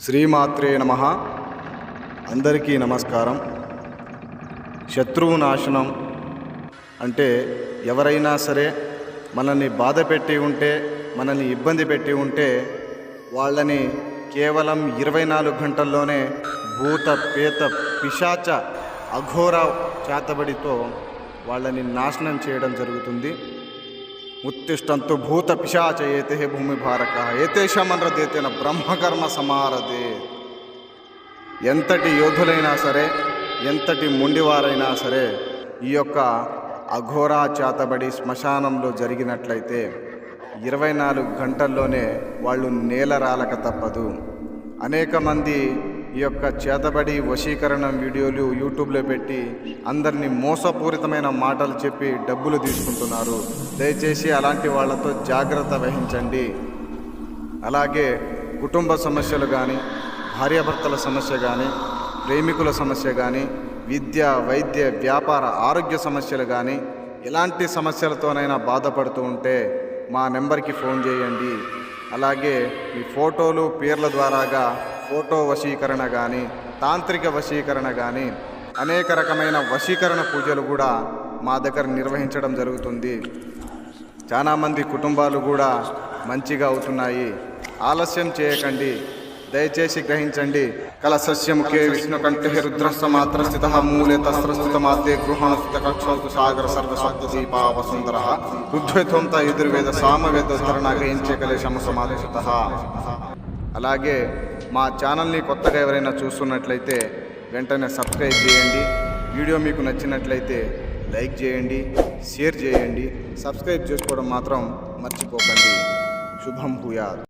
శ్రీమాత్రే నమః. అందరికీ నమస్కారం. శత్రువు నాశనం అంటే ఎవరైనా సరే మనల్ని బాధ పెట్టి ఉంటే, మనల్ని ఇబ్బంది పెట్టి ఉంటే వాళ్ళని కేవలం 24 గంటల్లోనే భూత పేత పిశాచ అఘోర చేతబడితో వాళ్ళని నాశనం చేయడం జరుగుతుంది. ఉత్తిష్టంతు భూత పిశాచ ఏతే భూమి భారక ఏతేషమన్రదేతేన బ్రహ్మకర్మ సమారదే. ఎంతటి యోధులైనా సరే, ఎంతటి మొండివారైనా సరే ఈ యొక్క అఘోరా చేతబడి శ్మశానంలో జరిగినట్లయితే 24 గంటల్లోనే వాళ్ళు నేలరాలక తప్పదు. అనేక మంది ఈ యొక్క చేతబడి వశీకరణం వీడియోలు యూట్యూబ్లో పెట్టి అందరినీ మోసపూరితమైన మాటలు చెప్పి డబ్బులు తీసుకుంటున్నారు. దయచేసి అలాంటి వాళ్ళతో జాగ్రత్త వహించండి. అలాగే కుటుంబ సమస్యలు కానీ, భార్యాభర్తల సమస్య కానీ, ప్రేమికుల సమస్య కానీ, విద్య, వైద్య, వ్యాపార, ఆరోగ్య సమస్యలు కానీ ఎలాంటి సమస్యలతోనైనా బాధపడుతూ ఉంటే మా నెంబర్కి ఫోన్ చేయండి. అలాగే మీ ఫోటోలు, పేర్ల ద్వారాగా ఫోటో వశీకరణ కానీ, తాంత్రిక వశీకరణ కానీ, అనేక రకమైన వశీకరణ పూజలు కూడా మా దగ్గర నిర్వహించడం జరుగుతుంది. చాలామంది కుటుంబాలు కూడా మంచిగా అవుతున్నాయి. ఆలస్యం చేయకండి, దయచేసి గ్రహించండి. కలసస్యముఖే విష్ణుకంఠే రుద్రస్య మాత్ర స్థిత మూలే తస్రస్థిత మాతే గృహణ స్థిత కక్షోతు సాగర సర్వసప్త దీపా వసుంధర రుద్వేత్వంత ఎదుర్వేద సామవేదోత్తరణ గ్రహించే కలేశమ సమాధిత. అలాగే మా ఛానల్ని కొత్తగా ఎవరైనా చూస్తున్నట్లయితే వెంటనే సబ్స్క్రైబ్ చేయండి. వీడియో మీకు నచ్చినట్లయితే లైక్ చేయండి, షేర్ చేయండి. సబ్స్క్రైబ్ చేసుకోవడం మాత్రం మర్చిపోకండి. శుభం భూయాత్.